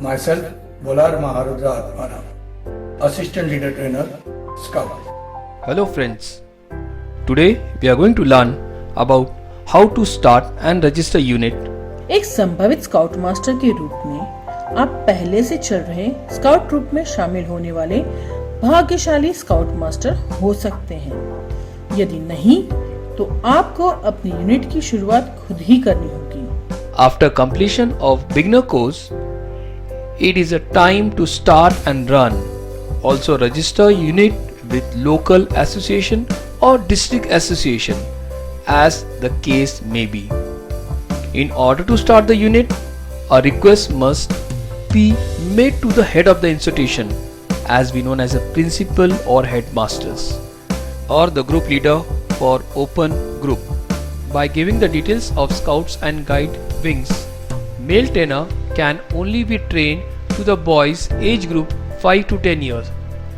Myself, Bolar Maharudra Atmana, Assistant Leader Trainer, Scout. Hello friends, today we are going to learn about how to start and register unit. एक संभावित scout master के रूप में आप पहले से चल रहे स्काउट ग्रुप में शामिल होने वाले भाग्यशाली स्काउट मास्टर हो सकते हैं। यदि नहीं तो आपको अपनी यूनिट की शुरुआत खुद ही करनी होगी। After completion of beginner course, it is a time to start and run. Also register unit with local association or district association as the case may be. In order to start the unit, a request must be made to the head of the institution, as we known as a principal or headmasters, or the group leader for open group. By giving the details of Scouts and Guide wings, male trainer can only be trained to the boys age group 5 to 10 years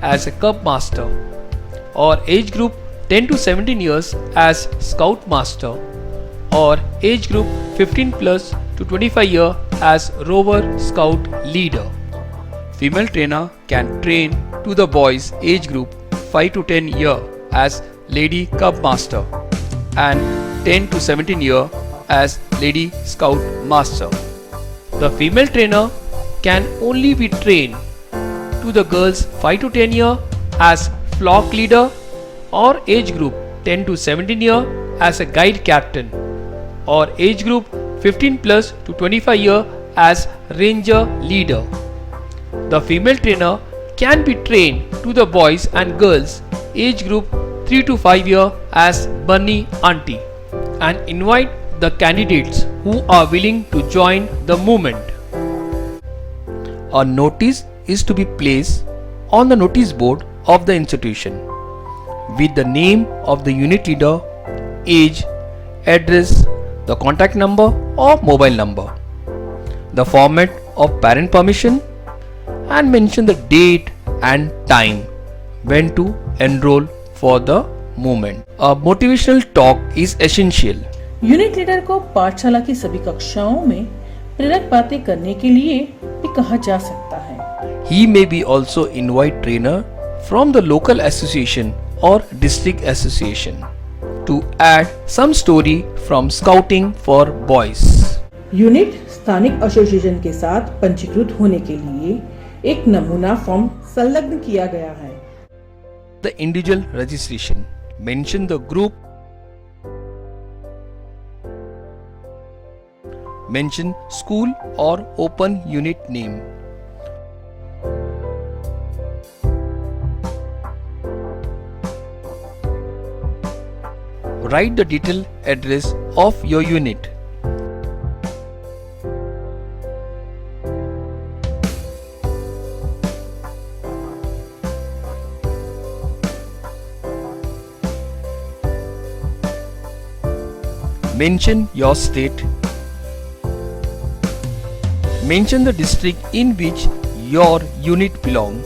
as a Cub Master, or age group 10 to 17 years as Scout Master, or age group 15 plus to 25 year as Rover Scout Leader. Female trainer can train to the boys age group 5 to 10 year as Lady Cub Master and 10 to 17 year as Lady Scout Master. The female trainer can only be trained to the girls 5 to 10 year as Flock Leader, or age group 10 to 17 year as a Guide Captain, or age group 15 plus to 25 year as Ranger Leader. The female trainer can be trained to the boys and girls age group 3 to 5 year as Bunny Auntie, and invite the candidates who are willing to join the movement. A notice is to be placed on the notice board of the institution with the name of the unit leader, age, address, the contact number or mobile number, the format of parent permission, and mention the date and time when to enroll for the movement. A motivational talk is essential. Unit leader को पाठशाला की सभी कक्षाओं में प्रेरक बातें करने के लिए भी कहा जा सकता है। He may be also invite trainer from the local association or district association to add some story from scouting for boys. Unit स्थानिक एसोसिएशन के साथ पंजीकृत होने के लिए एक नमूना फॉर्म संलग्न किया गया है। The individual registration. Mention the group. Mention school or open unit name. Write the detailed address of your unit. Mention your state. Mention the district in which your unit belongs.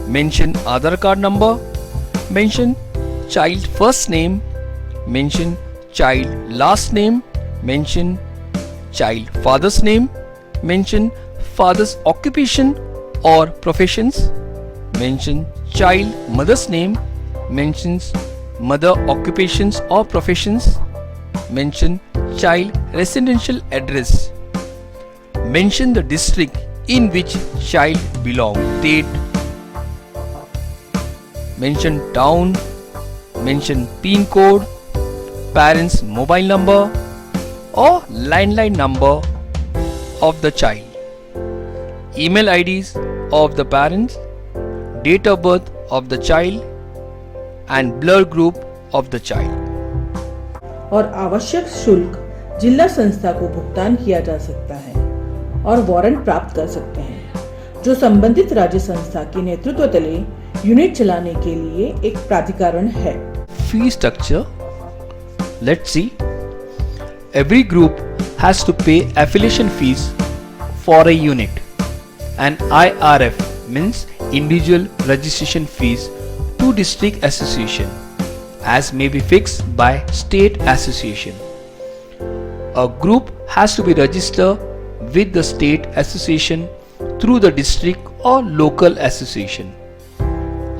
Mention Aadhaar card number. Mention child first name. Mention child last name. Mention child father's name. Mention father's occupation or professions. Mention child mother's name. Mentions mother occupations or professions. Mention child residential address. Mention the district in which child belongs. State. Mention town. Mention PIN code, parents' mobile number or landline number of the child. Email IDs of the parents, date of birth of the child and blood group of the child. और आवश्यक शुल्क जिला संस्था को भुगतान किया जा सकता है और वारंट प्राप्त कर सकते हैं जो संबंधित राज्य संस्था के नेतृत्व तले यूनिट चलाने के लिए एक प्राधिकरण है। Fee structure. Let's see. Every group has to pay affiliation fees for a unit. An IRF means individual registration fees to district association, as may be fixed by state association. a group has to be registered with the state association through the district or local association.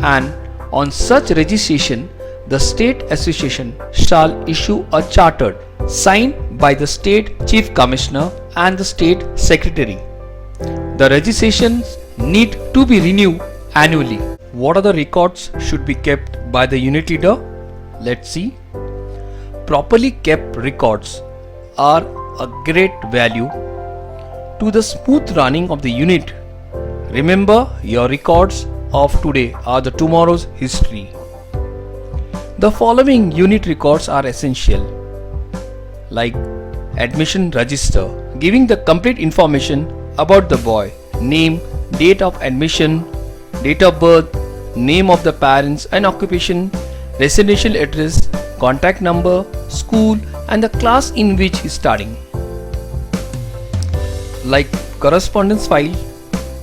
And on such registration, the state association shall issue a charter signed by the state chief commissioner and the state secretary. The registrations need to be renewed annually. What are the records should be kept by the unit leader? Let's see. Properly kept records are a great value to the smooth running of the unit. Remember, your records of today are the tomorrow's history. The following unit records are essential, like admission register, giving the complete information about the boy, name, date of admission, date of birth, name of the parents and occupation, residential address, contact number, school and the class in which he is studying. Like correspondence file,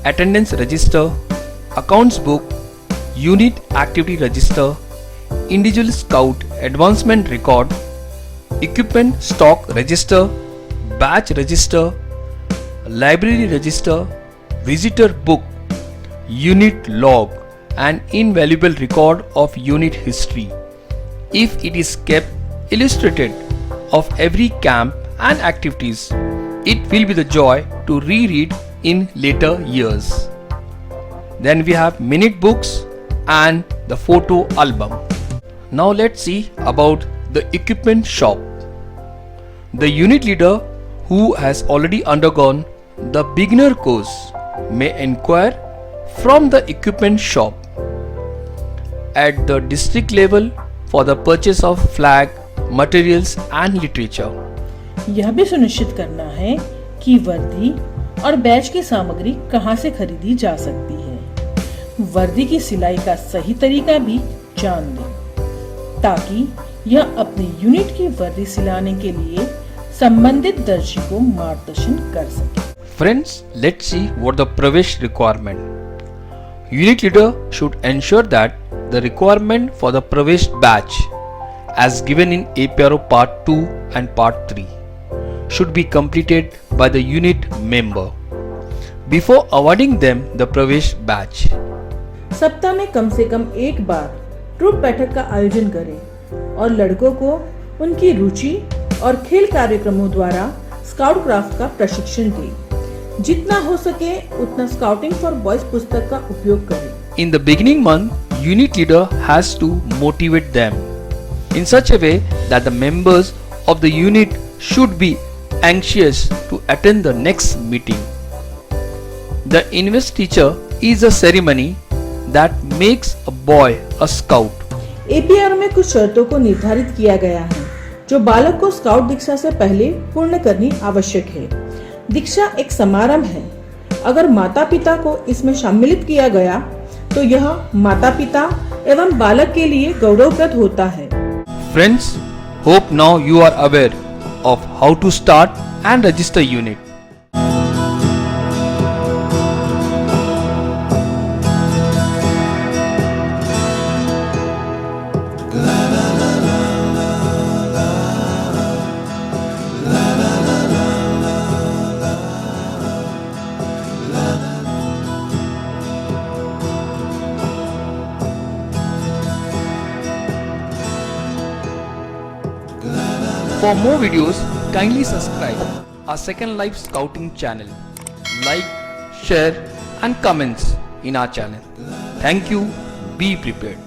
attendance register, accounts book, unit activity register, individual scout advancement record, equipment stock register, batch register, library register, visitor book, unit log, and invaluable record of unit history. If it is kept illustrated of every camp and activities, it will be the joy to reread in later years. Then we have minute books and the photo album. Now let's see about the equipment shop. The unit leader who has already undergone the beginner course may inquire from the equipment shop at the district level for the purchase of flag, materials and literature. यह भी सुनिश्चित करना है कि वर्दी और batch की सामग्री कहां से खरीदी जा सकती है। वर्दी की सिलाई का सही तरीका भी जान लें ताकि यह अपनी यूनिट की वर्दी सिलाने के लिए संबंधित दर्जी को मार्गदर्शन कर सके। Friends, let's see what the Pravesh requirement. Unit leader should ensure that the requirement for the Pravesh batch as given in APRO part 2 and part 3 should be completed by the unit member before awarding them the Pravesh batch. सप्ताह में कम से कम एक बार troop बैठक का आयोजन करें और लड़कों को उनकी रुचि और खेल कार्यक्रमों द्वारा स्काउट क्राफ्ट का प्रशिक्षण दें। जितना हो सके उतना स्काउटिंग फॉर बॉयज पुस्तक का उपयोग करें। In the beginning month, unit leader has to motivate them in such a way that the members of the unit should be anxious to attend the next meeting. The investiture is a ceremony that makes a boy a scout. APR में कुछ शर्तों को निर्धारित किया गया है जो बालक को स्काउट दीक्षा से पहले पूर्ण करनी आवश्यक है। दीक्षा एक समारंभ है। अगर माता पिता को इसमें सम्मिलित किया गया तो यह माता पिता एवं बालक के लिए गौरवप्रद होता है। Friends, hope now you are aware of how to start and register unit. For more videos, kindly subscribe our Second Life Scouting channel. Like, share and comments in our channel. Thank you. Be prepared.